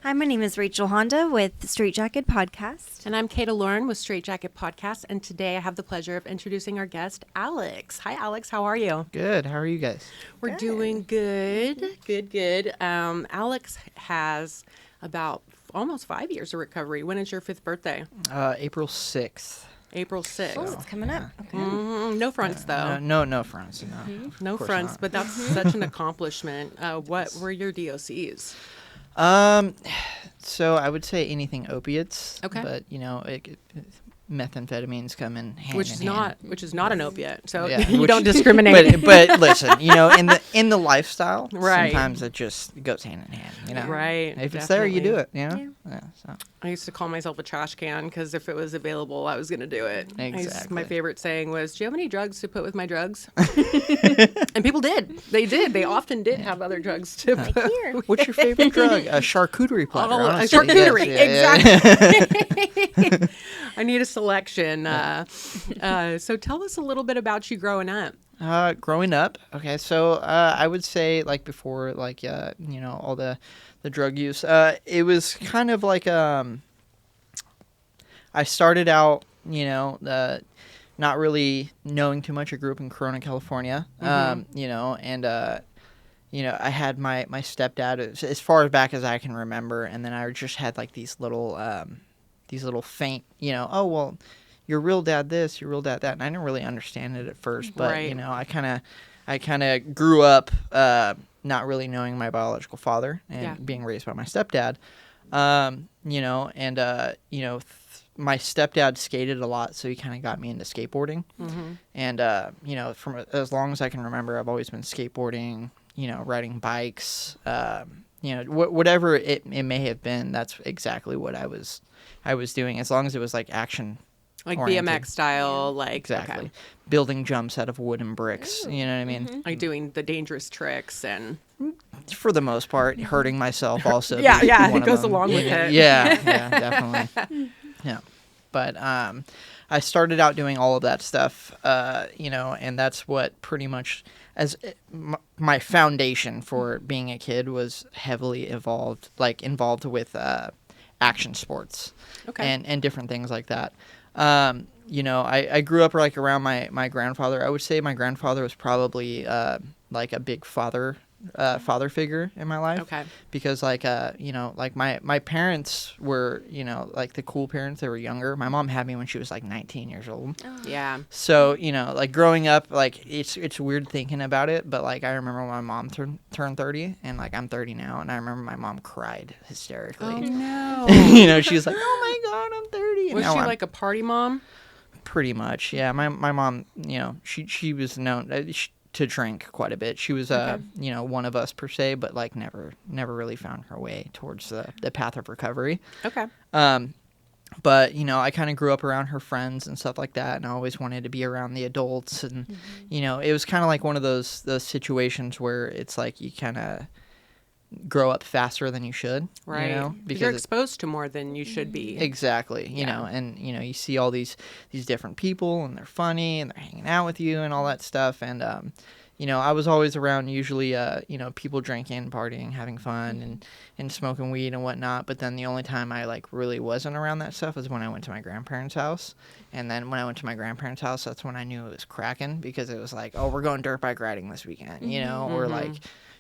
Hi, my name is Rachel Handa with the Straitjacket Podcast. And I'm Keta Loren with Straitjacket Podcast. And today I have the pleasure of introducing our guest, Alex. Hi, Alex. How are you? Good. How are you guys? We're doing good. Good. Alex has about almost 5 years of recovery. When is your 5th birthday? April 6th. April 6th. Oh, it's coming up. Okay. No fronts, though. No fronts. No course fronts, not. but that's such an accomplishment. What were your DOCs? So I would say anything opiates. Okay. But methamphetamines come in hand Which in hand. is not an opiate. So Yeah, you which- don't discriminate. But listen, in the lifestyle, Right. sometimes it just goes hand in hand. Right, If it's there, you do it. Yeah. So. I used to call myself a trash can because if it was available, I was going to do it. Exactly. My favorite saying was, "Do you have any drugs to put with my drugs?" And people did. They did. They often did have other drugs to put. Here. What's your favorite drug? A charcuterie platter. Oh, a honestly. charcuterie. Yes, Exactly. I need a selection. So tell us a little bit about you growing up. Growing up, okay, so I would say like before, like all the drug use, it was kind of like I started out, not really knowing too much. I grew up in Corona, California, and I had my stepdad as far back as I can remember, and then I just had like these little faint, oh well. Your real dad this, your real dad that, and I didn't really understand it at first, but Right. I kind of grew up not really knowing my biological father and Yeah. being raised by my stepdad, my stepdad skated a lot, so he kind of got me into skateboarding, and from as long as I can remember, I've always been skateboarding, riding bikes, whatever it may have been, that's exactly what I was doing, as long as it was like action. Like Oriented. BMX style, like Exactly. okay. Building jumps out of wood and bricks. You know what I mean? Like doing the dangerous tricks and For the most part, hurting myself also. Yeah, being yeah, one it of goes them. along with it. Yeah, definitely. Yeah. But I started out doing all of that stuff, and that's what pretty much my foundation for being a kid was heavily involved with action sports and different things like that. I grew up like around my grandfather. I would say my grandfather was probably like a big father figure in my life. Okay. Because my parents were, like the cool parents. They were younger. My mom had me when she was like 19 years old. Yeah. So, like growing up, like it's weird thinking about it, but like I remember when my mom turned 30 and like I'm 30 now, and I remember my mom cried hysterically. Oh no. She was like, "Oh my God, I'm 30." And Was now she I'm like a party mom? pretty much, yeah. My mom, she was known to drink quite a bit. She was one of us per se, but like never really found her way towards the path of recovery. Okay. But I kind of grew up around her friends and stuff like that, and I always wanted to be around the adults, and it was kind of like one of those situations where it's like you kind of grow up faster than you should, Right. because you're exposed to more than you should be. exactly, and you see all these different people, and they're funny, and they're hanging out with you, and all that stuff, and I was always around usually people drinking, partying, having fun, and smoking weed and whatnot. But then the only time I like really wasn't around that stuff was when I went to my grandparents' house. And then when I went to my grandparents' house, that's when I knew it was cracking, because it was like, oh, we're going dirt bike riding this weekend, or like,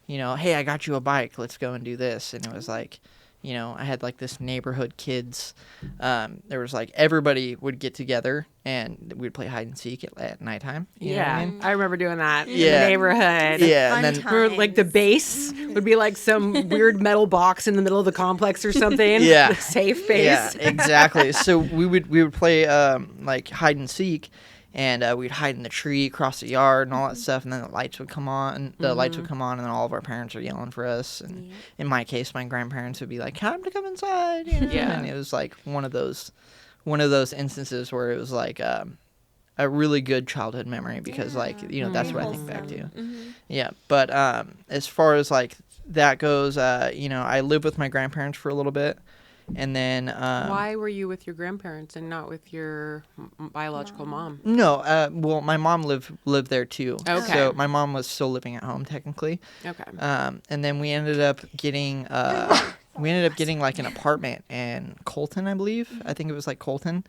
hey, I got you a bike, let's go and do this. And it was like, I had like this neighborhood kids. There was like everybody would get together and we'd play hide and seek at nighttime. You know what I mean? I remember doing that in Yeah. the neighborhood. Yeah, Fun and then Or like the times. base would be like some weird metal box in the middle of the complex or something. Yeah. The safe base. yeah, exactly. So we would play like hide and seek, and we'd hide in the tree across the yard and all that stuff, and then the lights would come on. And then all of our parents are yelling for us. And in my case, my grandparents would be like, "Time to come inside." Yeah. And it was like one of those instances where it was like a really good childhood memory, because like that's what I think back to. Yeah, but as far as like that goes, I lived with my grandparents for a little bit. And then Why were you with your grandparents and not with your biological mom? no, well, my mom lived there too. Okay. So my mom was still living at home technically. Okay. And then we ended up getting we ended up getting like an apartment in Colton, I believe. I think it was like Colton.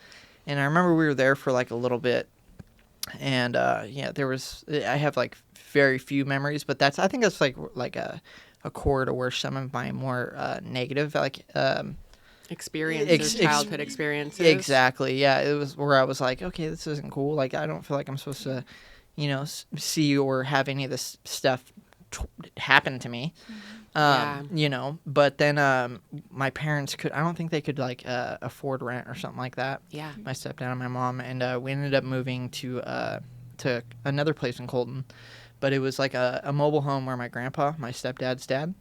And I remember we were there for like a little bit. And I have like very few memories, but I think that's like a core to where some of my more negative experiences, childhood experiences. Exactly. Yeah. It was where I was like, okay, this isn't cool. Like, I don't feel like I'm supposed to, see or have any of this stuff happen to me. But then my parents I don't think they could like afford rent or something like that. Yeah. My stepdad and my mom, and we ended up moving to another place in Colton, but it was like a mobile home where my grandpa, my stepdad's dad,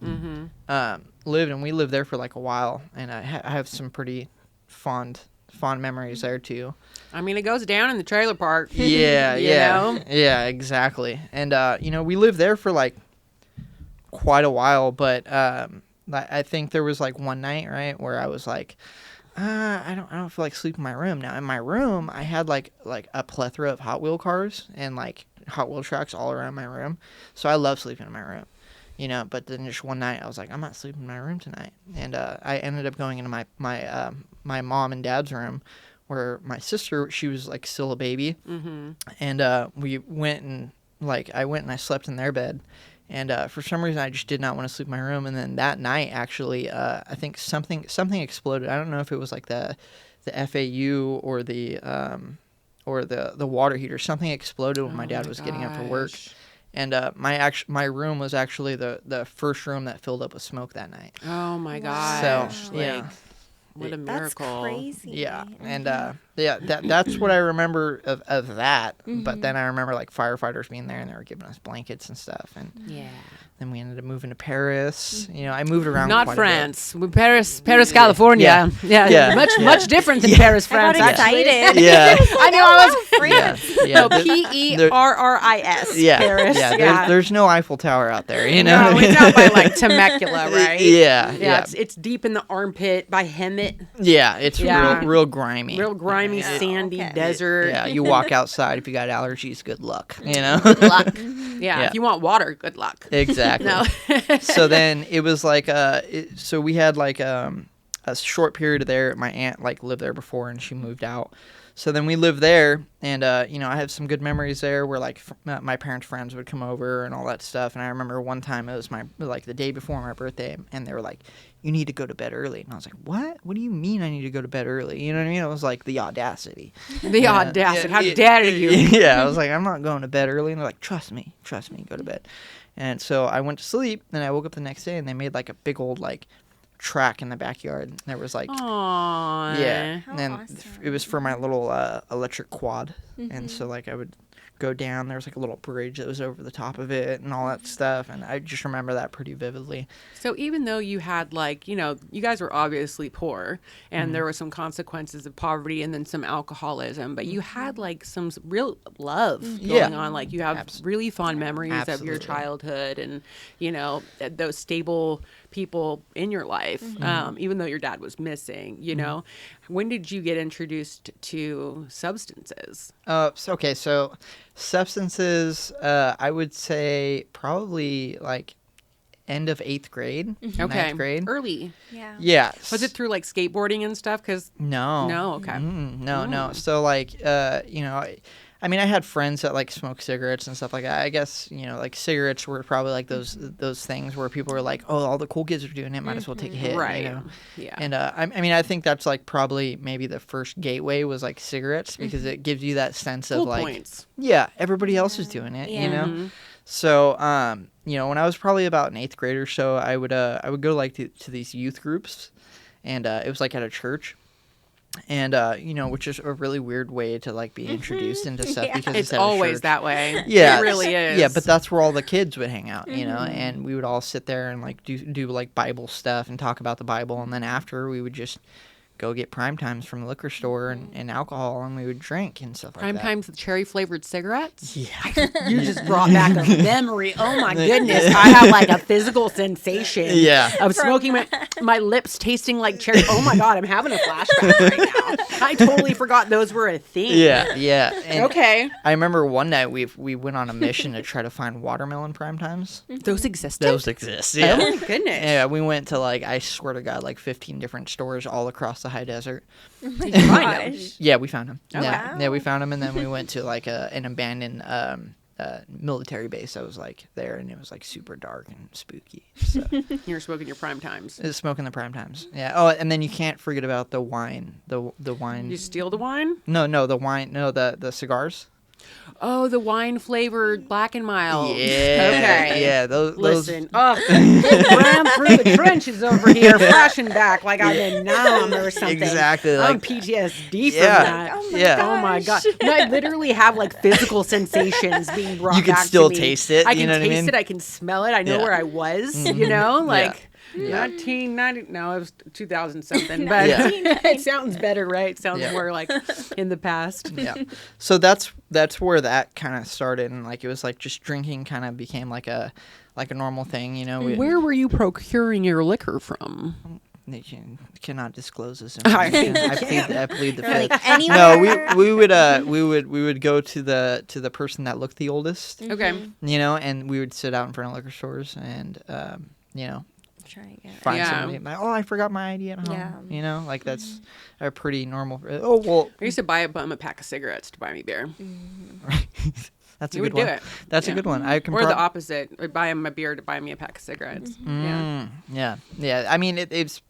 lived, and we lived there for like a while, and I have some pretty fond memories there too. I mean, it goes down in the trailer park. Yeah, know? Yeah, exactly. And we lived there for like quite a while, but I think there was like one night, right, where I was like, I don't feel like sleeping in my room. Now in my room, I had like a plethora of Hot Wheel cars and like Hot Wheel tracks all around my room, so I love sleeping in my room, But then just one night, I was like, I'm not sleeping in my room tonight, and I ended up going into my mom and dad's room, where my sister, she was like still a baby, and we went and I went and I slept in their bed. And for some reason, I just did not want to sleep in my room. And then that night, actually, I think something exploded. I don't know if it was like the FAU or the water heater. Something exploded when my dad was getting up for work. And my room was actually the first room that filled up with smoke that night. Oh my gosh! So yeah. What a miracle. That's crazy. Yeah, and that's what I remember of that. But then I remember like firefighters being there, and they were giving us blankets and stuff. And then we ended up moving to Paris. I moved around. Not quite France. Paris, California. Yeah. Much different than Paris, France. I got excited. Yeah. I know. I was France. Yeah. No, Perris. Yeah. Paris. Yeah. There's no Eiffel Tower out there. No, it's out by like Temecula, right? Yeah. It's deep in the armpit by Hemet. Yeah, it's real grimy. Real grimy, sandy desert. Yeah, you walk outside if you got allergies, good luck, Good luck. Yeah, if you want water, good luck. Exactly. No. So then it was like, so we had like a short period there. My aunt lived there before, and she moved out. So then we lived there, and I have some good memories there where my parents' friends would come over and all that stuff. And I remember one time it was the day before my birthday, and they were like, "You need to go to bed early." And I was like, "What? What do you mean I need to go to bed early?" You know what I mean? It was like the audacity. The audacity. How dare you? Yeah, I was like, "I'm not going to bed early." And they're like, Trust me, go to bed. And so I went to sleep, and I woke up the next day, and they made like a big old track in the backyard. And there was like, aww, yeah, how and awesome. it was for my little electric quad. And so I would go down. There was like a little bridge that was over the top of it and all that stuff, and I just remember that pretty vividly. So even though you had you guys were obviously poor, and there were some consequences of poverty and then some alcoholism, but you had some real love going on. You have really fond memories of your childhood, and those stable people in your life, even though your dad was missing. When did you get introduced to substances? So substances, I would say probably end of 8th grade. Okay. 9th grade. Early. Yeah. Yeah. Was it through skateboarding and stuff? No. Okay. No. So I had friends that smoked cigarettes and stuff like that. I guess cigarettes were probably those things where people were like, oh, all the cool kids are doing it, might as well take a hit, right? Yeah. And I think that's probably maybe the first gateway was cigarettes, because it gives you that sense of points. Yeah, everybody else is doing it, So when I was probably about an 8th grade or so, I would go to these youth groups, and it was at a church. And which is a really weird way to be introduced into stuff, because it's always that way. Yeah, it really is. Yeah, but that's where all the kids would hang out, and we would all sit there and do Bible stuff and talk about the Bible, and then after we would just go get prime times from the liquor store and alcohol, and we would drink and stuff Prime like that. times with cherry flavored cigarettes. Yeah. You just brought back a memory. Oh my goodness. I have like a physical sensation of smoking my lips tasting like cherry. Oh my God, I'm having a flashback right now. I totally forgot those were a thing. Yeah. And okay. I remember one night we went on a mission to try to find watermelon prime times. Those existed? Those exist. Yeah. Oh my goodness. Yeah, we went to I swear to God, 15 different stores all across the high desert. Did you find them? Yeah, we found him. Oh, yeah. wow. Yeah, we found him, and then we went to an abandoned military base that was there, and it was super dark and spooky. So You were smoking your prime times. it was smoking the prime times. Yeah. Oh, and then you can't forget about the wine. The wine. You steal the wine? No, the wine. No, the cigars. Oh, the wine flavored Black and Mild. Yeah. Okay. Yeah. Those. Listen, ran through the trenches over here, flashing back like I've been numb or something. Exactly. I'm PTSD from Yeah. that. Oh my Yeah. Oh my God. No, I literally have physical sensations being brought You back can still to me. taste it. I You can know what I taste mean? it. I can smell it. I know Yeah. where I was, you know, Yeah. 1990. No, it was 2000 something, but Yeah. it sounds better, right? It sounds Yeah. more like in the past. Yeah. So that's where that kind of started, and it was just drinking kind of became like a normal thing, you know. Where were you procuring your liquor from? You cannot disclose this I information. I plead the fifth. Anywhere. No, we would go to the person that looked the oldest, Okay. you know, and we would sit out in front of liquor stores and you know, Try again. find Yeah. somebody I forgot my ID at home. Yeah. You know, that's a pretty normal. Oh well, I used to buy a pack of cigarettes to buy me beer. that's a You good would do one. it. That's a Yeah. good one. I can Or the opposite. I'd buy him a beer to buy me a pack of cigarettes. Yeah. Yeah. I mean, it's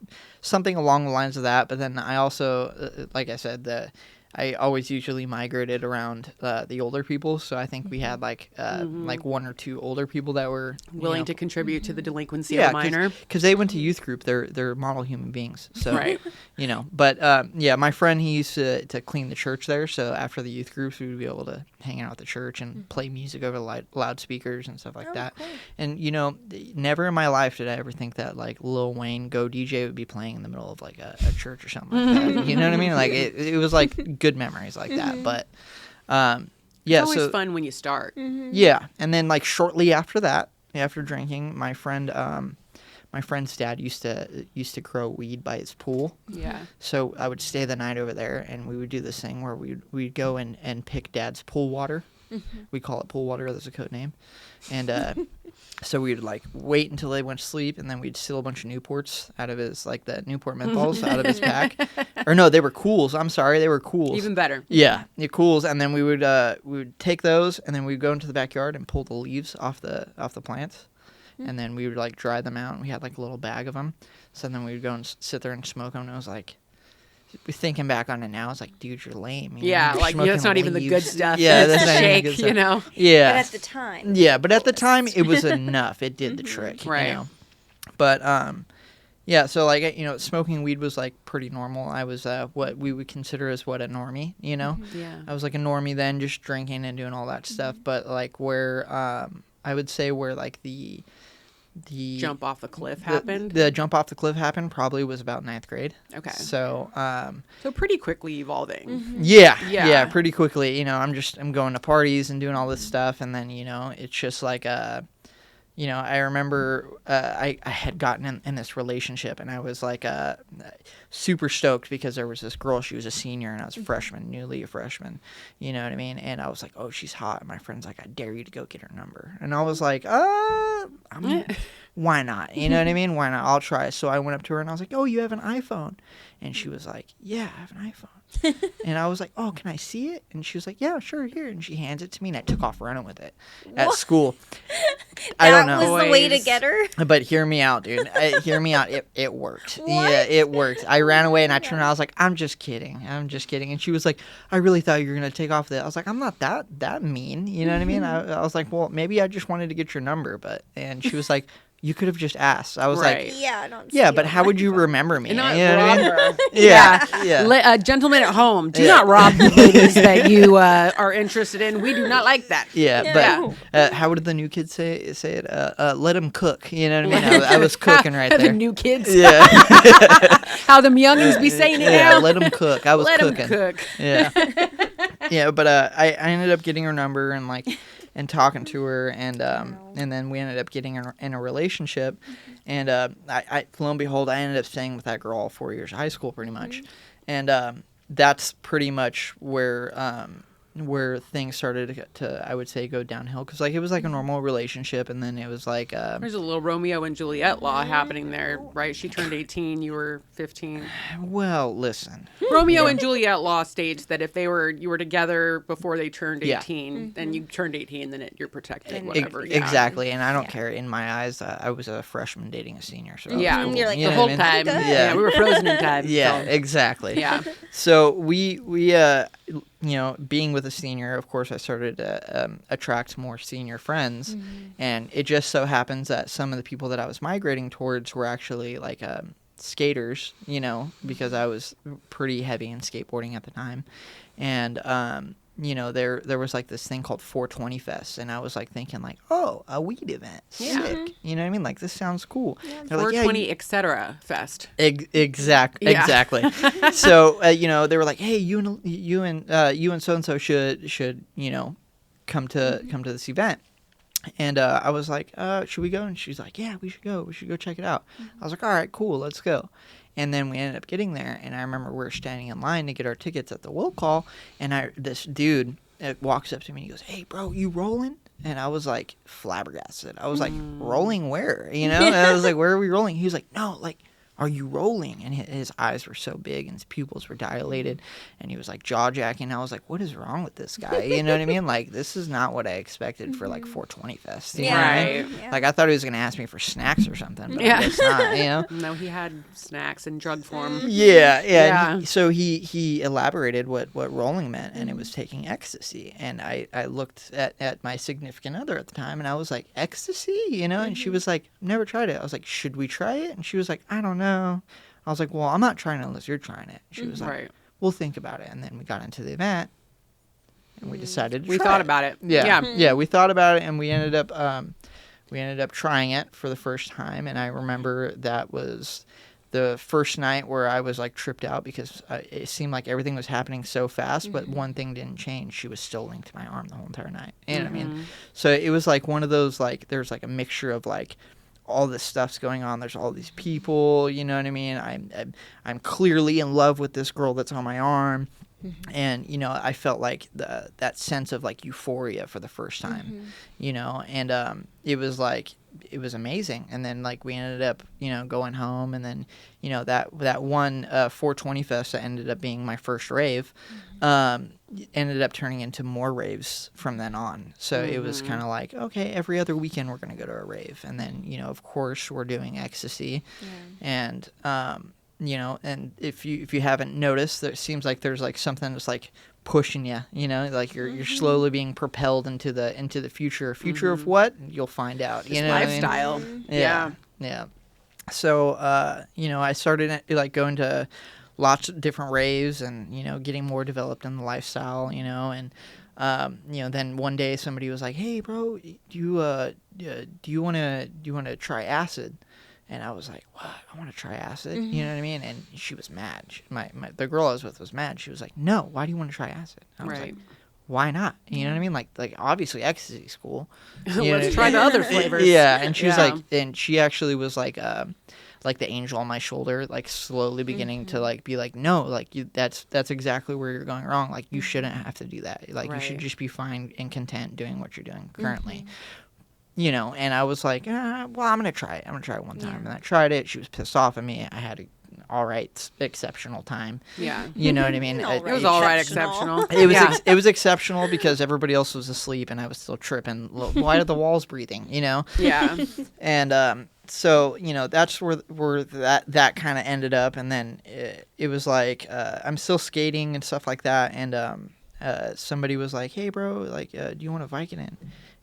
something along the lines of that. But then I also, like I said, I always usually migrated around the older people. So I think we had one or two older people that were Willing to contribute to the delinquency of a minor. because they went to youth group. They're model human beings. So Right. you know. But my friend, he used to clean the church there. So after the youth groups, we would be able to hang out at the church and play music over loudspeakers and stuff like that. Cool. And you know, never in my life did I ever think that Lil Wayne Go DJ would be playing in the middle of a church or something like that. You know what I mean? It was good memories like that. But yeah, It's always so fun when you start. yeah, and then shortly after that, after drinking, my friend's dad used to grow weed by his pool. Yeah. So I would stay the night over there, and we would do this thing where we'd go and pick Dad's pool water. We call it pool water. That's a code name. And so we'd wait until they went to sleep, and then we'd steal a bunch of Newports out of his the Newport menthols out of his pack. Or no, they were Cools. I'm sorry, they were Cools. Even better. Yeah, Cools, and then we would take those, and then we'd go into the backyard and pull the leaves off the plants. And then we would dry them out, and we had a little bag of them. So then we would go and sit there and smoke them. And I was thinking back on it now, it's dude, you're lame. You Yeah, know, that's not even the good leaves. stuff. Yeah, It's that's not even the shake, good you stuff. know. Yeah, But at the time. yeah, but at the time it was enough. It did the trick, Right. You know? But yeah. So smoking weed was pretty normal. I was what we would consider as a normie. You know, Yeah. I was a normie then, just drinking and doing all that stuff. But where I would say where the Jump off the cliff happened. The jump off the cliff happened probably was about 9th grade. Okay. So So pretty quickly evolving. yeah, pretty quickly. You know, I'm going to parties and doing all this stuff, and then it's just I remember I had gotten in this relationship, and I was super stoked because there was this girl. She was a senior, and I was a freshman, newly a freshman. You know what I mean? And I was oh, she's hot. And my friend's I dare you to go get her number. And I was why not? You know what I mean? Why not? I'll try. So I went up to her, and I was oh, you have an iPhone? And she was yeah, I have an iPhone. And I was oh, can I see it? And she was yeah, sure, here. And she hands it to me, and I took off running with it at school. I don't know. That was the way to get her. But hear me out, dude. Hear me out. It worked. Yeah, it worked. I ran away, and I turned around. I was I'm just kidding. I'm just kidding. And she was I really thought you were going to take off with it. I was I'm not that mean. You know what I mean? I was well, maybe I just wanted to get your number. And she was you could have just asked. I was Right. like, Yeah, don't yeah, steal but how would you my remember me? And not You know what I mean? rob her. Yeah. Gentlemen at home, do Yeah. not rob the ladies that you are interested in. We do not like that. Yeah, but how would the new kids say it? Let them cook. You know what I mean? I was cooking right The there. new kids. Yeah. How the youngins be saying it Yeah, now. let them cook. I was Let 'em cooking. cook. Yeah. Yeah, but I ended up getting her number and and talking to her, and then we ended up getting in a relationship, and I lo and behold, I ended up staying with that girl all 4 years of high school pretty much, and that's pretty much where things started to, I would say, go downhill, because it was a normal relationship, and then it was There's a little Romeo and Juliet law happening there, right? She turned 18, you were 15. well, listen, Romeo and Juliet law states that if you were together before they turned Yeah. 18, then you turned 18, then you're protected, whatever. Yeah. exactly, and I don't care. In my eyes, I was a freshman dating a senior, so Yeah, cool. You're like, You the know whole what I mean? time. Good. Yeah, we were frozen in time. Yeah, so. exactly. Yeah. So we being with a senior, of course, I started to attract more senior friends, and it just so happens that some of the people that I was migrating towards were actually skaters, because I was pretty heavy in skateboarding at the time, and there was this thing called 420 Fest, and I was thinking oh, a weed event, sick, you know what I mean? This sounds cool. They're 420 etc. Fest. Exactly. So they were like, hey, you and so and so should come to this event. And I was like, should we go? And she's like, yeah, we should go. We should go check it out. I was like, all right, cool, let's go. And then we ended up getting there, and I remember we were standing in line to get our tickets at the will call, and this dude walks up to me and he goes, hey, bro, you rolling? And I was flabbergasted. I was like, rolling where? And I was like, where are we rolling? He was like, no, are you rolling? And his eyes were so big and his pupils were dilated, and he was jaw jacking. I was like, what is wrong with this guy? You know what I mean? This is not what I expected for 420 Fest. You know what I mean? Right. I thought he was going to ask me for snacks or something, but Yeah. I guess not, No, he had snacks in drug form. Yeah. Yeah. So he elaborated what rolling meant, and it was taking ecstasy. And I looked at my significant other at the time, and I was like, ecstasy? And she was like, never tried it. I was like, should we try it? And she was like, I don't know. I was like, well, I'm not trying it unless you're trying it. She was like, Right. we'll think about it. And then we got into the event, and we decided to We try thought it. about it. Yeah, we thought about it, and we ended up trying it for the first time. And I remember that was the first night where I was tripped out, because it seemed like everything was happening so fast, but one thing didn't change. She was still linked to my arm the whole entire night. You know what I mean? So it was one of those there's a mixture of all this stuff's going on. There's all these people, you know what I mean? I'm clearly in love with this girl that's on my arm. And, I felt that sense of euphoria for the first time, and it was amazing. And then we ended up, going home, and then, that one 420 Fest that ended up being my first rave, ended up turning into more raves from then on. So it was kind of okay, every other weekend we're going to go to a rave. And then, of course, we're doing ecstasy. And, and if you haven't noticed, it seems like there's something that's pushing you, you're slowly being propelled into the future of what you'll find out, Lifestyle. what I mean? Yeah. So I started going to lots of different raves, and getting more developed in the lifestyle, and then one day somebody was like, hey bro, do you want to try acid? And I was like, what? I want to try acid? You know what I mean? And she was mad. The girl I was with was mad. She was like, no, why do you want to try acid? I was like, why not? You know what I mean? Obviously ecstasy's cool. Let's try the other flavors. Yeah. And she was and she actually was the angel on my shoulder, slowly beginning to be no, that's exactly where you're going wrong. You shouldn't have to do that. You should just be fine and content doing what you're doing currently. And I was like, well, I'm going to try it. I'm going to try it one time. And I tried it. She was pissed off at me. I had all right, exceptional time. Yeah. You know what I mean? It was all right, exceptional. It was exceptional because everybody else was asleep and I was still tripping. Why are the walls breathing, Yeah. And so, that's where that kind of ended up. And then it was I'm still skating and stuff like that. And somebody was like, hey, bro, do you want a Vicodin?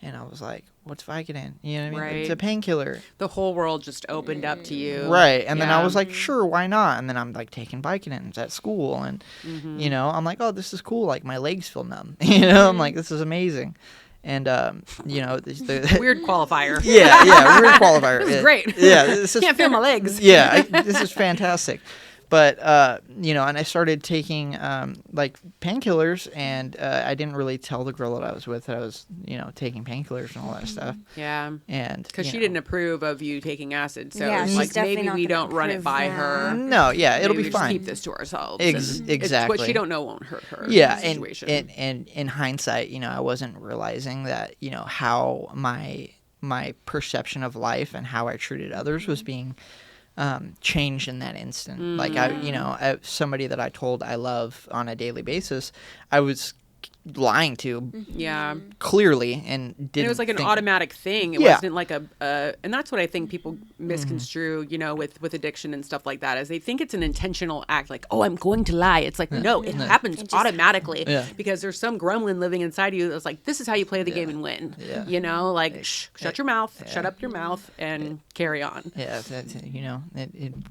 And I was like, what's Vicodin? You know what I mean? Right. It's a painkiller. The whole world just opened up to you. Right. And then I Yeah. was like, sure, why not? And then I'm like taking Vicodins at school. And, you know, I'm like, oh, this is cool. Like my legs feel numb. You know, I'm like, this is amazing. And, you know, the Weird qualifier. yeah, weird qualifier. This is great. Yeah. This is Can't feel my legs. Yeah. This is fantastic. But, you know, and I started taking, like, painkillers, and I didn't really tell the girl that I was with that I was, you know, taking painkillers and all that stuff. Yeah. And Because she know. didn't approve of you taking acid. So Yeah, it's she's like, definitely maybe not we gonna don't run it approve by that. her. No, yeah, it'll Maybe be we just fine. keep this to ourselves. Exactly. It's what she don't know won't hurt her. Yeah, in the situation. and in hindsight, you know, I wasn't realizing that, you know, how my perception of life and how I treated others was being changed in that instant. Like you know, somebody that I told I love on a daily basis, I was lying to Yeah. clearly and didn't. And it was like an think- automatic thing. It Yeah. wasn't like and that's what I think people misconstrue, you know, with addiction and stuff like that, is they think it's an intentional act, like, oh, I'm going to lie. It's like, no, it happens just automatically Yeah. because there's some gremlin living inside you that's like, this is how you play the game and win. Yeah. You know, like, shut your mouth, shut up your mouth, and carry on. Yeah, you know,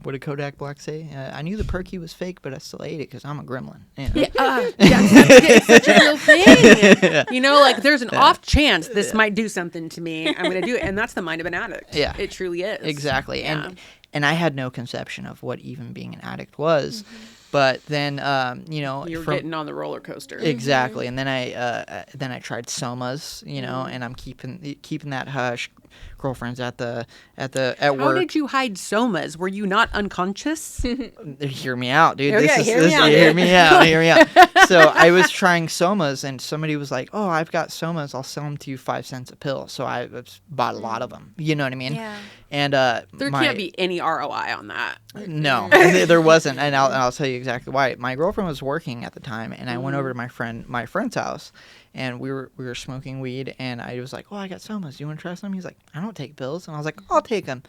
what did Kodak Black say? I knew the perky was fake, but I still ate it because I'm a gremlin. You know? It's such a real thing. You know, like there's an off chance this might do something to me. I'm going to do it. And that's the mind of an addict. Yeah. It truly is. Exactly. Yeah. And I had no conception of what even being an addict was. But then, you know, You're getting on the roller coaster. exactly. And then I tried somas, you know, and I'm keeping that hush. Girlfriends at How work. did you hide somas? Were you not unconscious? Hear me out, dude. Oh, yeah, hear me out, Hear dude. me out. Hear me out. So I was trying somas, and somebody was like, "Oh, I've got somas. I'll sell them to you 5 cents a pill." So I bought a lot of them. You know what I mean? Yeah. And There can't be any ROI on that. No, there wasn't, and I'll tell you exactly why. My girlfriend was working at the time, and I went over to my friend's house, and we were smoking weed, and I was like, "Oh, I got somas. Do you want to try some?" He's like, "I don't take pills," and I was like, "I'll take them."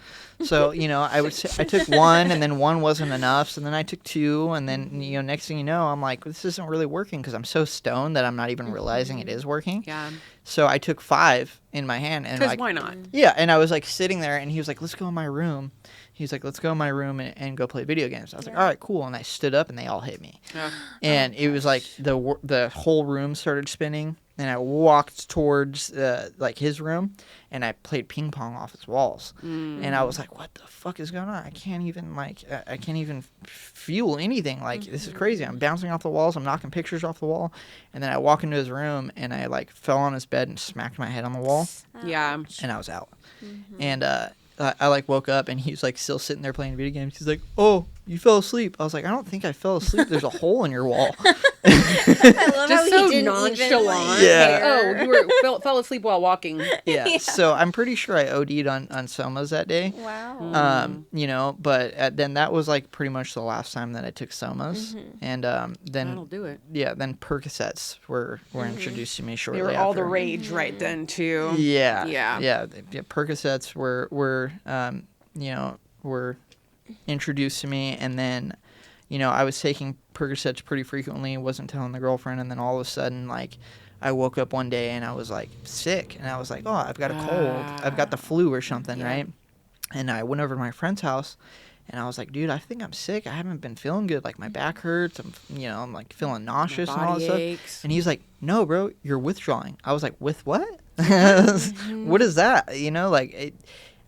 So you know, I took one, and then one wasn't enough, so then I took two, and then you know, next thing you know, I'm like, "This isn't really working," because I'm so stoned that I'm not even realizing it is working. Yeah. So I took 5 in my hand, and Because like, why not? yeah, and I was like sitting there, and he was like, "Let's go in my room." He's like, "Let's go in my room and go play video games." I was like, "All right, cool." And I stood up, and they all hit me, and it was like the whole room started spinning. And I walked towards like his room, and I played ping pong off his walls. And I was like, "What the fuck is going on? I can't even feel anything. Like this is crazy. I'm bouncing off the walls. I'm knocking pictures off the wall." And then I walk into his room, and I like fell on his bed and smacked my head on the wall, Yeah. and I was out. And I like woke up, and he's like still sitting there playing video games. He's like, "Oh, you fell asleep." I was like, "I don't think I fell asleep. There's a hole in your wall." I love Just how so he didn't nonchalant. even, like, Yeah. care. Oh, you fell asleep while walking. Yeah. So I'm pretty sure I OD'd on somas that day. Wow. You know, but then that was like pretty much the last time that I took somas, and That'll then do it. yeah, then Percocets were introduced to me shortly They were after. all the rage right then too. Yeah, Yeah. yeah. Percocets were introduced to me, and then you know I was taking Percocets pretty frequently, wasn't telling the girlfriend, and then all of a sudden like I woke up one day and I was like sick, and I was like, "Oh, I've got a cold. I've got the flu or something," right? And I went over to my friend's house, and I was like, "Dude, I think I'm sick. I haven't been feeling good. Like my back hurts. I'm like feeling nauseous and all Body that stuff." aches. And he's like, "No, bro, you're withdrawing." I was like, "With what? What is that?" You know, like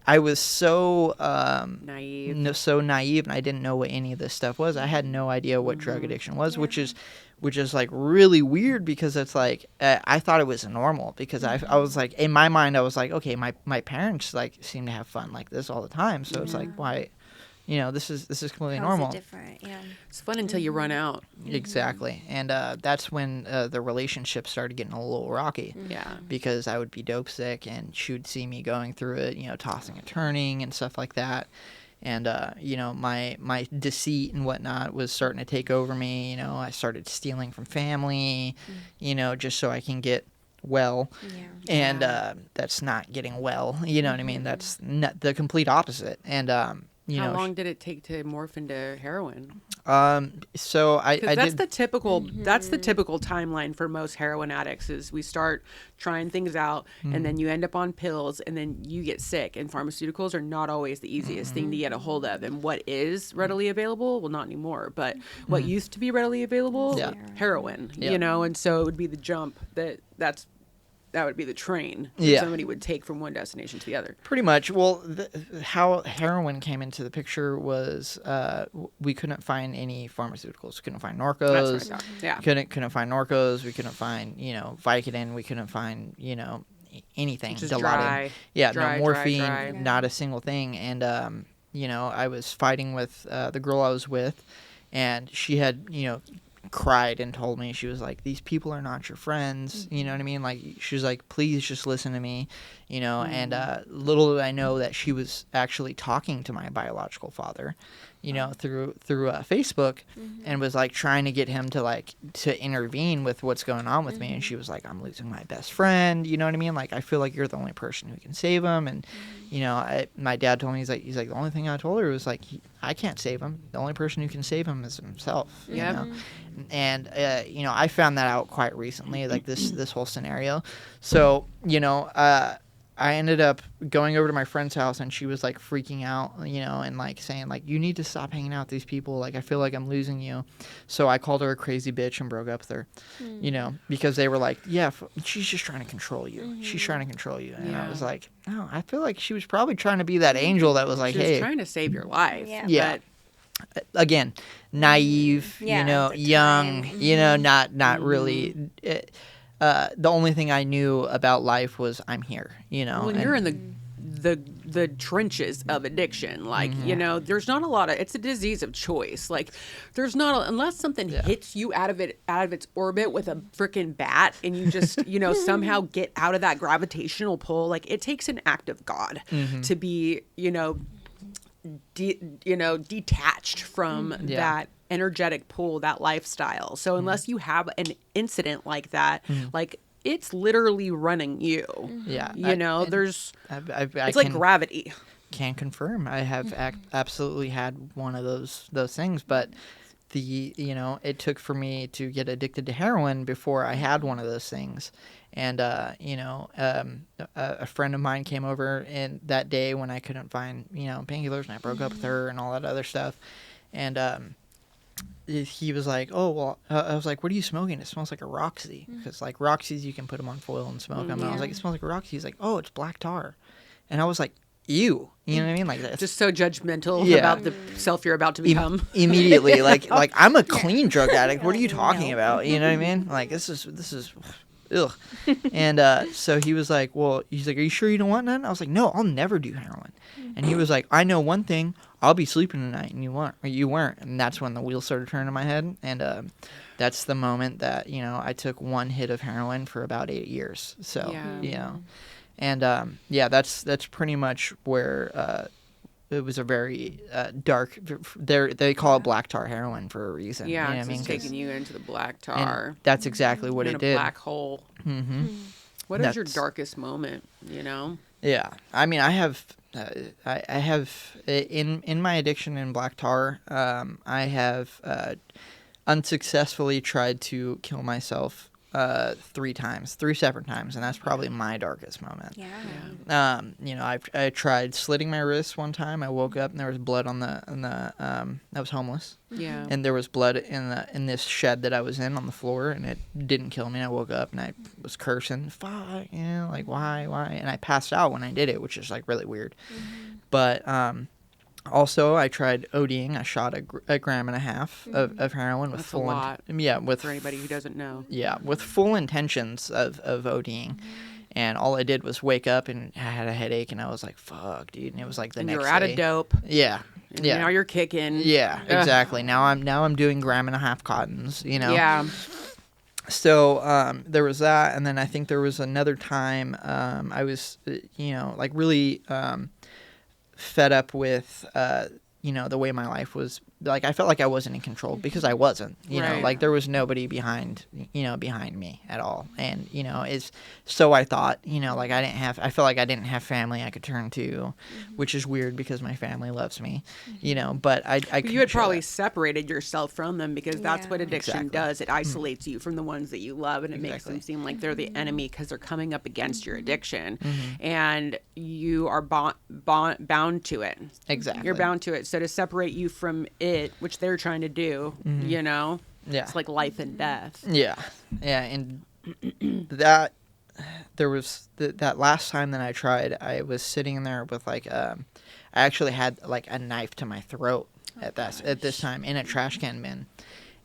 I was so Naive. so naive, and I didn't know what any of this stuff was. I had no idea what drug addiction was, which is like really weird, because it's like I thought it was normal, because I was like, in my mind I was like, okay, my parents like seem to have fun like this all the time, so it's like, why, you know, this is completely How is normal. it different? Yeah. It's fun until you run out. Exactly. And that's when the relationship started getting a little rocky. Yeah. Because I would be dope sick, and she would see me going through it, you know, tossing and turning and stuff like that. And, you know, my deceit and whatnot was starting to take over me. You know, I started stealing from family, you know, just so I can get well. Yeah. And that's not getting well. You know what I mean? That's not the complete opposite. And, you How know, long did it take to morph into heroin? So I that's did. the typical that's the typical timeline for most heroin addicts is we start trying things out and then you end up on pills and then you get sick, and pharmaceuticals are not always the easiest thing to get a hold of. And what is readily available, well, not anymore, but what used to be readily available, heroin, you know. And so it would be the jump that would be the train that somebody would take from one destination to the other. Pretty much. Well, how heroin came into the picture was we couldn't find any pharmaceuticals. Couldn't find Norcos. That's what I thought. Yeah. Couldn't find Norcos. We couldn't find, Vicodin. We couldn't find, anything. Just Dilaudid. dry. Yeah, Dry, no morphine, dry. not a single thing. And, I was fighting with the girl I was with, and she had, cried and told me, she was like, these people are not your friends, you know what I mean? Like, she was like, please just listen to me, and little did I know that she was actually talking to my biological father, through Facebook, and was like trying to get him to intervene with what's going on with me. And she was like, I'm losing my best friend, you know what I mean? Like, I feel like you're the only person who can save him. And my dad told me, he's like the only thing I told her was like, I can't save him. The only person who can save him is himself. You know? And I found that out quite recently, like this whole scenario. So I ended up going over to my friend's house, and she was like freaking out, and like saying like, you need to stop hanging out with these people. Like, I feel like I'm losing you. So I called her a crazy bitch and broke up with her, because they were like, yeah, she's just trying to control you. She's trying to control you. And I was like, no, I feel like she was probably trying to be that angel that was like, She was hey, trying to save your life. Yeah. Again, naive, young, not really. The only thing I knew about life was I'm here, When you're in the trenches of addiction, like, there's not a lot of, it's a disease of choice. Like, there's not, unless something hits you out of its orbit with a freaking bat, and you just, somehow get out of that gravitational pull. Like, it takes an act of God to be, detached from that energetic pull, that lifestyle. So unless you have an incident like that, like, it's literally running you. There's it's like gravity. Can confirm I have absolutely had one of those things, but it took for me to get addicted to heroin before I had one of those things. And a friend of mine came over in that day when I couldn't find painkillers, and I broke up with her and all that other stuff. And he was like, oh, well, I was like, what are you smoking? It smells like a Roxy. Because, like, Roxys, you can put them on foil and smoke them. And I was like, it smells like a Roxy. He's like, oh, it's black tar. And I was like, ew. You know what I mean? Like, that's just so judgmental about the self you're about to become. Immediately. Like, I'm a clean drug addict. What are you talking about? You know what I mean? Like, this is ugh. And so he was like, he's like, are you sure you don't want none? I was like, no, I'll never do heroin. And he was like, I know one thing, I'll be sleeping tonight, and you weren't. And that's when the wheels started turning in my head. And that's the moment that, I took one hit of heroin for about 8 years. So, and that's pretty much where it was a very dark. They call it black tar heroin for a reason. Yeah, you know what I mean? It's taking you into the black tar. That's exactly what it did. In a black hole. Mm-hmm. What is your darkest moment? Yeah, I mean, I have in my addiction in black tar. I have unsuccessfully tried to kill myself 3 separate times, and that's probably my darkest moment. I tried slitting my wrists one time. I woke up and there was blood on the I was homeless. Yeah. And there was blood in this shed that I was in on the floor, and it didn't kill me. I woke up and I was cursing, fuck, like why? And I passed out when I did it, which is like really weird. But also, I tried ODing. I shot a gram and a half of heroin with full. That's a lot. For anybody who doesn't know. Yeah, with full intentions of ODing, and all I did was wake up and I had a headache, and I was like, "Fuck, dude!" And it was like the next day. You're out of dope. Yeah. And now you're kicking. Yeah, exactly. Now I'm doing gram and a half cottons. Yeah. So there was that, and then I think there was another time I was like really fed up with the way my life was like, I felt like I wasn't in control because I wasn't, you know, Right. like there was nobody behind me at all. And, you know, so I thought, you know, like I felt like I didn't have family I could turn to, which is weird because my family loves me, you know, but I But you had probably separated yourself from them because that's what addiction Exactly. does. It isolates you from the ones that you love, and it makes them seem like they're the enemy because they're coming up against your addiction, and you are bound to it. Exactly. You're bound to it. So to separate you from it, which they're trying to do, you know, it's like life and death. Yeah. And that there was that last time that I tried, I was sitting there with like I actually had like a knife to my throat at this time in a trash can bin,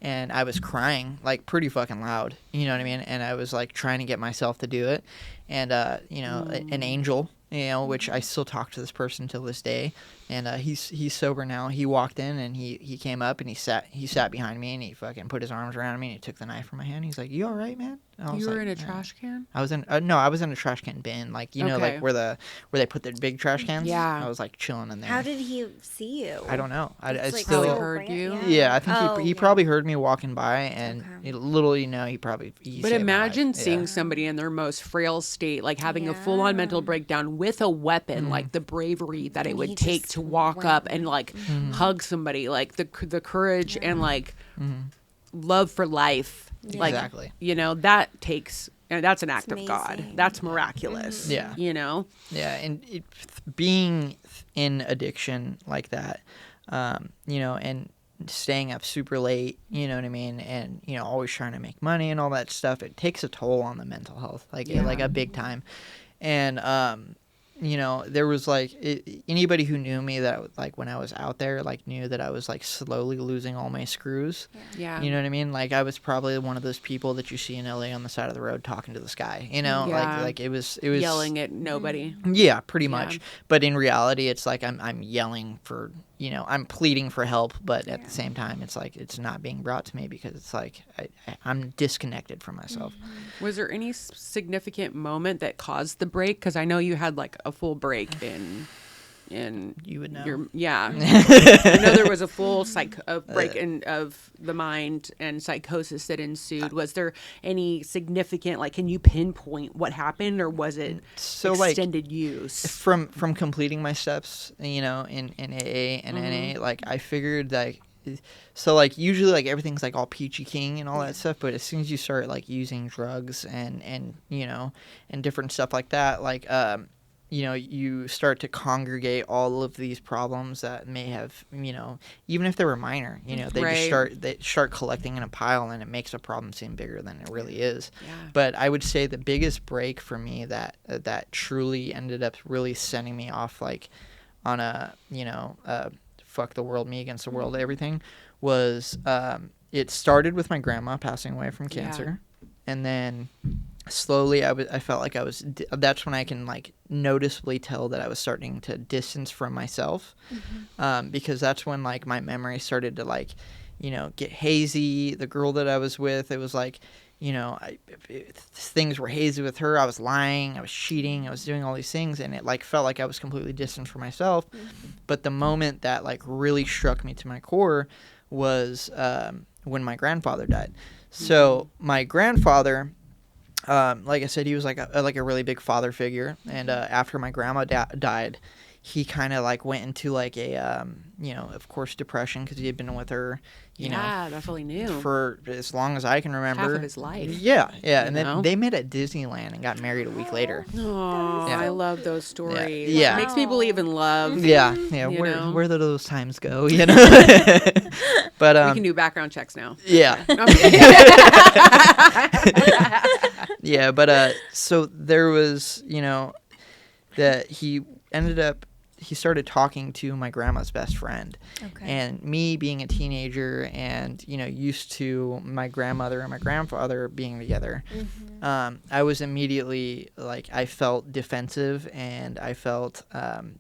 and I was crying like pretty fucking loud, you know what I mean? And I was like trying to get myself to do it, and you know, an angel, you know, which I still talk to this person till this day, and he's sober now. He walked in and he came up and he sat behind me and he fucking put his arms around me and he took the knife from my hand. He's like, "You all right, man?" And I was You were like, in a "Yeah." trash can? I was in I was in a trash can bin, like, you know, Okay. like where they put the big trash cans. Yeah. I was like chilling in there. How did he see you? I don't know. I It's, like, still Probably so heard rare- you. yeah, I think he yeah. probably heard me walking by, and Okay. little you know, he But saved my life. imagine seeing Yeah. somebody in their most frail state, like having a Yeah. full-on mental breakdown with a weapon, like the bravery that it And would he take just to walk went. up and like hug somebody, like the courage and like love for life. Like, Exactly. you know, that takes, and that's an act It's of God. amazing. That's miraculous. Yeah. You know? Yeah, and being in addiction like that, you know, and staying up super late, you know what I mean, and, you know, always trying to make money and all that stuff, it takes a toll on the mental health, like like a big time. And you know, there was like anybody who knew me that like when I was out there like knew that I was like slowly losing all my screws. Yeah. You know what I mean? Like I was probably one of those people that you see in LA on the side of the road talking to the sky. You know, Yeah. like it was Yelling at nobody. Yeah, pretty much. But in reality, it's like I'm yelling for, you know, I'm pleading for help, but at the same time, it's like it's not being brought to me because it's like I'm disconnected from myself. Was there any significant moment that caused the break? Because I know you had like a full break in You would know. I know there was a full break of the mind and psychosis that ensued. Was there any significant, like, can you pinpoint what happened, or was it So, like, extended use? From completing my steps, you know, in AA and NA, like I figured like, so like usually like everything's like all peachy keen and all that stuff, but as soon as you start like using drugs and you know, and different stuff like that, like you know, you start to congregate all of these problems that may have, you know, even if they were minor, you know, they start collecting in a pile, and it makes a problem seem bigger than it really is. Yeah. But I would say the biggest break for me that truly ended up really sending me off like on a, you know, fuck the world, me against the world, everything was it started with my grandma passing away from cancer, and then slowly I felt like that's when I can like noticeably tell that I was starting to distance from myself, because that's when like my memory started to like, you know, get hazy. The girl that I was with, it was like, you know, things were hazy with her. I was lying, I was cheating, I was doing all these things, and it like felt like I was completely distant from myself. But the moment that like really struck me to my core was when my grandfather died. So my grandfather, like I said, he was like a really big father figure, and after my grandma died, he kind of like went into like a you know, of course, depression, because he had been with her, you know, that's all he knew for as long as I can remember, half of his life. Yeah, and know? then they met at Disneyland and got married a week later. Oh, Yeah. I love those stories. Yeah. Makes me believe in love. Yeah, You know? where did those times go? You know, but We can do background checks now. yeah. No, I'm kidding. Yeah, but so there was, you know, that he started talking to my grandma's best friend. Okay. And me being a teenager and, you know, used to my grandmother and my grandfather being together, I was immediately, like, I felt defensive and I felt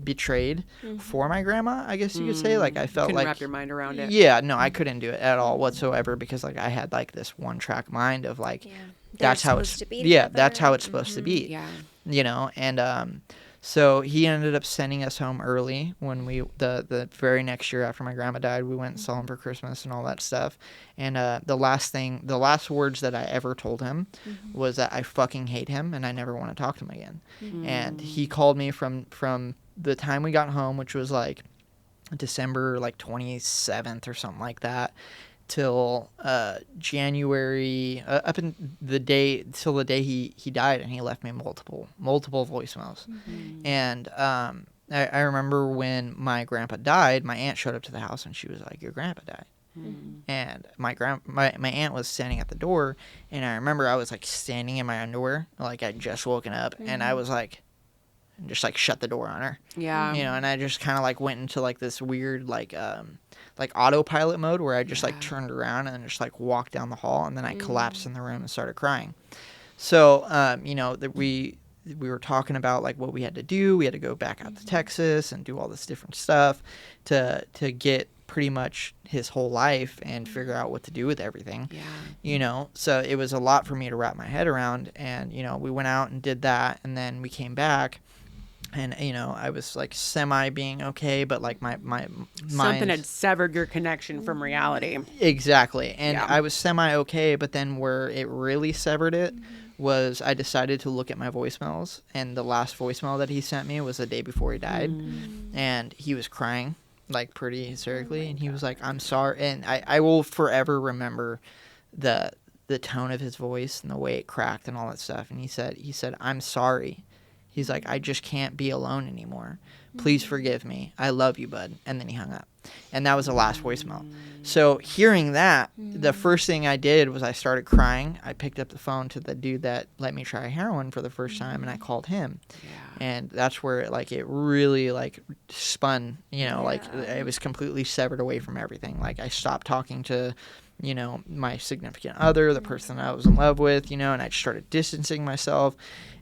betrayed for my grandma, I guess you could say. Like, I felt Couldn't like... wrap your mind around it. Yeah, no, I couldn't do it at all whatsoever, because, like, I had, like, this one-track mind of, like, Yeah. that's how it's... supposed to be Yeah, together. that's how it's supposed to be. Yeah. You know, and So he ended up sending us home early when the very next year after my grandma died. We went and saw him for Christmas and all that stuff. And the last words that I ever told him was that I fucking hate him and I never want to talk to him again. And he called me from the time we got home, which was like December like 27th or something like that, till January, up in the day till the day he died, and he left me multiple voicemails. And I remember when my grandpa died, my aunt showed up to the house and she was like, "Your grandpa died." And my aunt was standing at the door, and I remember I was like standing in my underwear, like I'd just woken up, and I was like, just like shut the door on her. Yeah. You know, and I just kind of like went into like this weird like autopilot mode where I just like turned around and just like walked down the hall, and then I collapsed in the room and started crying. So, you know, that we were talking about like what we had to do. We had to go back out to Texas and do all this different stuff to get pretty much his whole life and figure out what to do with everything. Yeah. You know, so it was a lot for me to wrap my head around. And, you know, we went out and did that, and then we came back. And, you know, I was, like, semi being okay, but, like, my Something had severed your connection from reality. Exactly. And I was semi okay, but then where it really severed it was I decided to look at my voicemails. And the last voicemail that he sent me was the day before he died. And he was crying, like, pretty hysterically. And he was like, "I'm sorry." And I will forever remember the tone of his voice and the way it cracked and all that stuff. And he said, "I'm sorry." He's like, "I just can't be alone anymore. Please forgive me. I love you, bud." And then he hung up. And that was the last voicemail. So hearing that, the first thing I did was I started crying. I picked up the phone to the dude that let me try heroin for the first time, and I called him. And that's where it really like spun, you know, like it was completely severed away from everything. Like I stopped talking to, you know, my significant other, the person I was in love with, you know, and I just started distancing myself.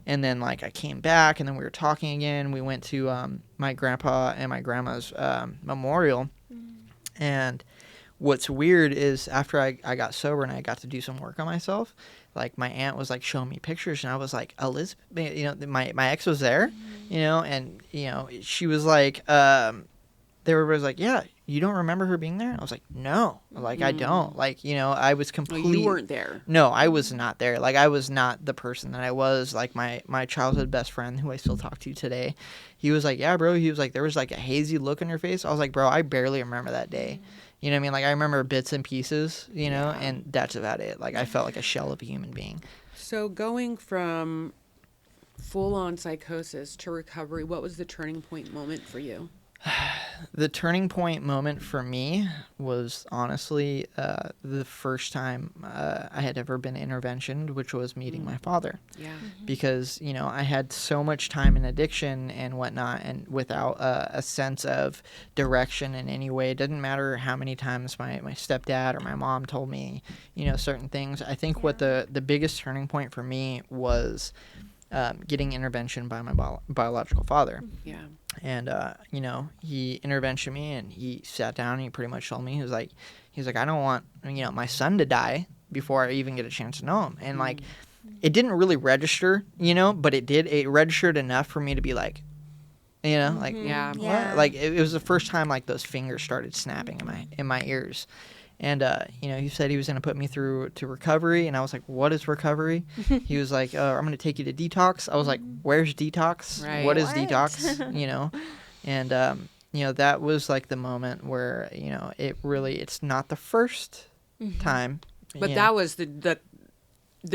And then, like, I came back, and then we were talking again. We went to my grandpa and my grandma's memorial. And what's weird is after I got sober and I got to do some work on myself, like, my aunt was, like, showing me pictures. And I was like, "Elizabeth," you know, my ex was there, you know, and, you know, she was like, everybody was like, "Yeah, you don't remember her being there?" I was like, "No, like I don't." Like, you know, I was completely. Oh, you weren't there. No, I was not there. Like I was not the person that I was. Like my childhood best friend, who I still talk to today, he was like, "Yeah, bro." He was like, "There was like a hazy look on your face." I was like, "Bro, I barely remember that day." You know what I mean? Like I remember bits and pieces, you know, and that's about it. Like I felt like a shell of a human being. So going from full-on psychosis to recovery, what was the turning point moment for you? The turning point moment for me was honestly the first time I had ever been interventioned, which was meeting my father. Yeah. Because, you know, I had so much time in addiction and whatnot, and without a sense of direction in any way. It didn't matter how many times my stepdad or my mom told me, you know, certain things. I think what the biggest turning point for me was getting intervention by my biological father. Yeah. And, you know, he interventioned me, and he sat down and he pretty much told me, he was like, "I don't want, you know, my son to die before I even get a chance to know him." And like, it didn't really register, you know, but it registered enough for me to be like, you know, like, what? Like it was the first time like those fingers started snapping in my ears. And, you know, he said he was going to put me through to recovery. And I was like, "What is recovery?" He was like, "I'm going to take you to detox." I was like, "Where's detox? Right. What is detox?" You know? And, you know, that was like the moment where, you know, it's not the first time. But that was the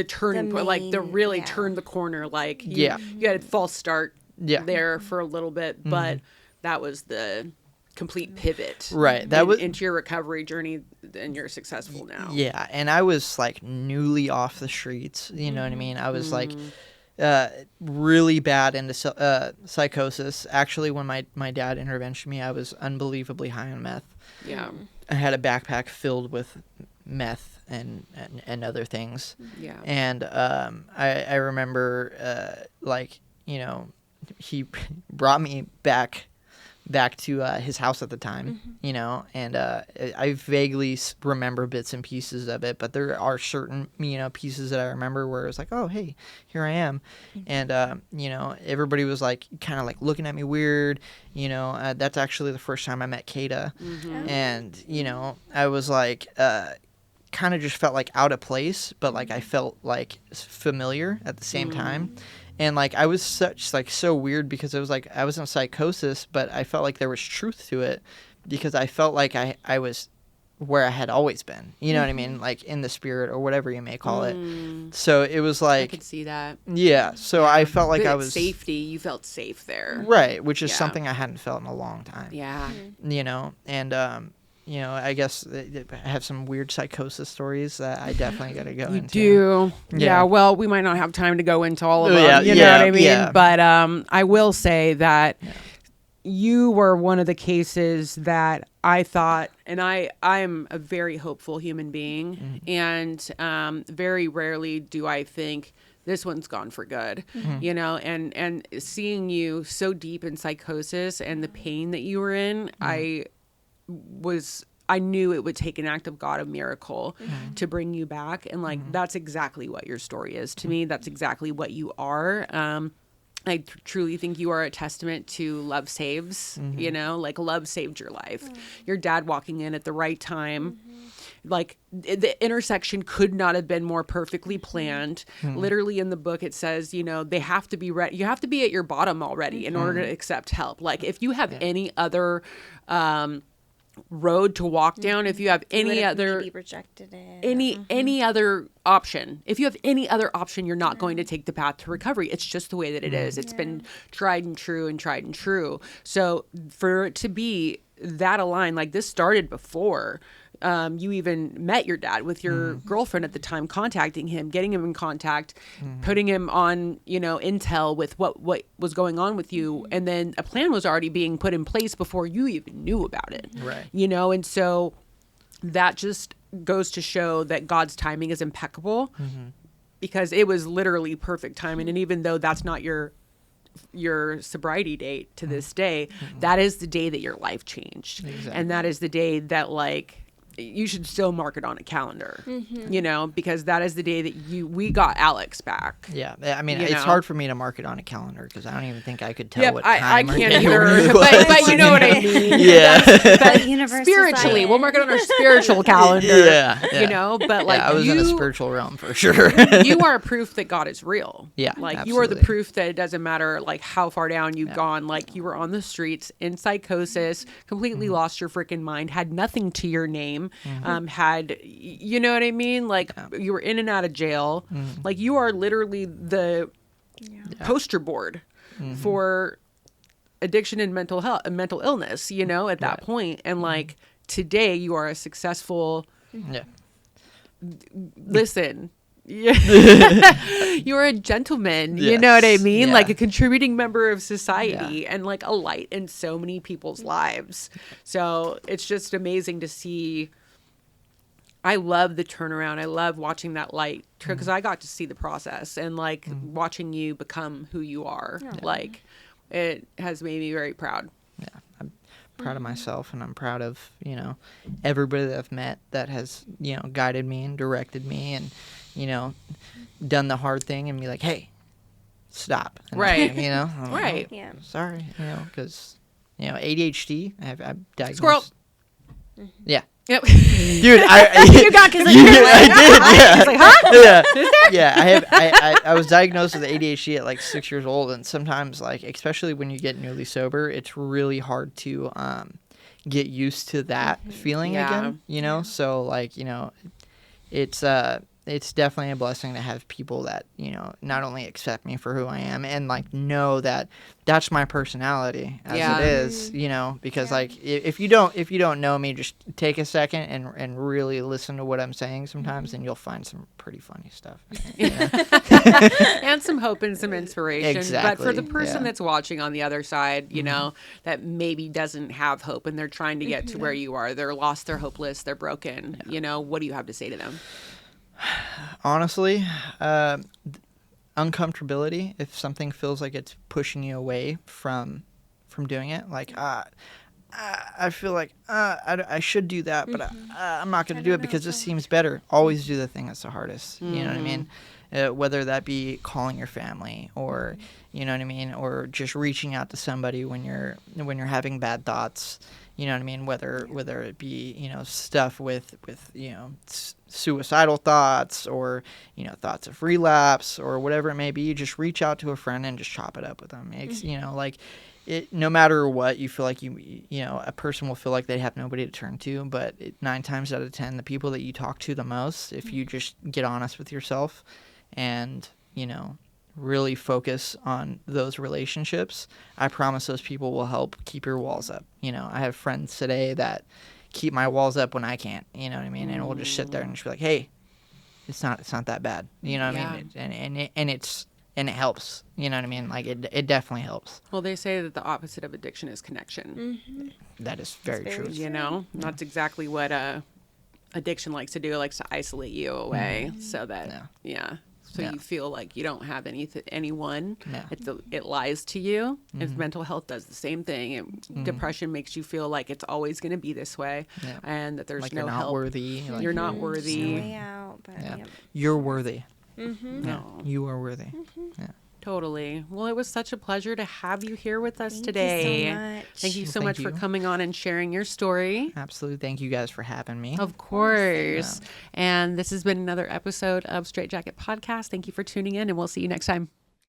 turning point, like the really turned the corner. Like you had a false start there for a little bit, but that was the complete pivot was into your recovery journey, and you're successful now. Yeah, and I was like newly off the streets, you know what I mean? I was like really bad into psychosis. Actually, when my dad intervened me, I was unbelievably high on meth. Yeah. I had a backpack filled with meth and other things. Yeah. And I remember like, you know, he brought me back back to his house at the time, you know, and I vaguely remember bits and pieces of it, but there are certain, you know, pieces that I remember where it was like, oh, hey, here I am. And, you know, everybody was like kind of like looking at me weird, you know. That's actually the first time I met Keta. And, you know, I was like, kind of just felt like out of place, but like I felt like familiar at the same time. And like I was so weird because it was like I was in psychosis, but I felt like there was truth to it because I felt like I was where I had always been. You know what I mean? Like in the spirit or whatever you may call it. So it was like I could see that. Yeah. So I felt like but I was safety. You felt safe there, right? Which is something I hadn't felt in a long time. Yeah. You know, and you know, I guess I have some weird psychosis stories that I definitely got to go into. You do. Yeah. Well, we might not have time to go into all of them. Yeah, you know what I mean? yeah. But I will say that you were one of the cases that I thought, and I'm a very hopeful human being, and very rarely do I think this one's gone for good, you know, and seeing you so deep in psychosis and the pain that you were in, I knew it would take an act of God, a miracle, to bring you back. And like, that's exactly what your story is to me. That's exactly what you are. I truly think you are a testament to love saves, you know, like love saved your life. Your dad walking in at the right time. Like the intersection could not have been more perfectly planned. Literally in the book, it says, you know, they have to be ready. You have to be at your bottom already in order to accept help. Like if you have any other, road to walk down, if you have any other maybe rejected it. any other option, if you have any other option, you're not going to take the path to recovery. It's just the way that it is. It's been tried and true. So for it to be that aligned, like this started before you even met your dad, with your girlfriend at the time, contacting him, getting him in contact, putting him on, you know, intel with what was going on with you. And then a plan was already being put in place before you even knew about it. Right. You know, and so that just goes to show that God's timing is impeccable, because it was literally perfect timing. And even though that's not your sobriety date to this day, that is the day that your life changed. Exactly. And that is the day that, like, you should still mark it on a calendar, you know, because that is the day that we got Alex back. Yeah, I mean, You it's know? hard for me to mark it on a calendar because I don't even think I could tell what I time or can't day it either, really was. but you know what I mean. Yeah. But universe spiritually, is like- we'll mark it on our spiritual calendar. Yeah. You know, but like I was in a spiritual realm for sure. you are proof that God is real. Yeah, like you are the absolutely. proof that it doesn't matter like how far down you've gone. Like you were on the streets in psychosis, completely lost your freaking mind, had nothing to your name, had, you know what I mean? Like you were in and out of jail. Like you are literally the poster board for addiction and mental health and mental illness, you know, at that point. And like today you are a successful, listen, you're a gentleman, you know what I mean? Like a contributing member of society and like a light in so many people's lives. So it's just amazing to see. I love the turnaround. I love watching that light because I got to see the process and like watching you become who you are. Like it has made me very proud. Yeah, I'm proud of myself, and I'm proud of, you know, everybody that I've met that has, you know, guided me and directed me and, you know, done the hard thing and be like, hey, stop. And Right. You know? I'm like, Right. "Oh, Yeah. sorry, you know, because, you know, ADHD, I've diagnosed. Squirrel. Yeah. Yep. Dude, You got because I did, yeah. He's like, huh? Yeah, I was diagnosed with ADHD at like 6 years old, and sometimes, like, especially when you get newly sober, it's really hard to get used to that feeling again, you know? So, like, you know, it's definitely a blessing to have people that, you know, not only accept me for who I am and like know that that's my personality as it is, you know, because like if you don't know me, just take a second and really listen to what I'm saying sometimes, and you'll find some pretty funny stuff. You know? And some hope and some inspiration. Exactly, But for the person yeah. that's watching on the other side, you know, that maybe doesn't have hope and they're trying to get to where you are, they're lost, they're hopeless, they're broken, you know, what do you have to say to them? Honestly, uncomfortability. If something feels like it's pushing you away from from doing it. Like, I feel like I should do that, but I'm not going to do it because this seems better. Always do the thing that's the hardest. You know what I mean? Whether that be calling your family or, you know what I mean, or just reaching out to somebody when you're having bad thoughts. You know what I mean? Whether it be, you know, stuff with you know, suicidal thoughts or, you know, thoughts of relapse or whatever it may be, you just reach out to a friend and just chop it up with them. It's, you know, like, no matter what, you feel like you know, a person will feel like they have nobody to turn to, but 9 times out of 10, the people that you talk to the most, if you just get honest with yourself and, you know, really focus on those relationships, I promise those people will help keep your walls up. You know, I have friends today that keep my walls up when I can't, you know what I mean? And we'll just sit there and just be like, hey, it's not that bad. You know what I mean? And it helps. You know what I mean? Like, it definitely helps. Well, they say that the opposite of addiction is connection. That is very true. You know, that's exactly what addiction likes to do. It likes to isolate you away so that, so you feel like you don't have anyone. It lies to you. If mental health does the same thing. Depression makes you feel like it's always going to be this way and that there's like no you're not help. worthy. Like, you're not worthy. No way out, but You're worthy. No. You are worthy. Yeah. Totally. Well, it was such a pleasure to have you here with us today. Thank you so much. Thank you so much for coming on and sharing your story. Absolutely. Thank you guys for having me. Of course. And this has been another episode of Straitjacket Podcast. Thank you for tuning in, and we'll see you next time.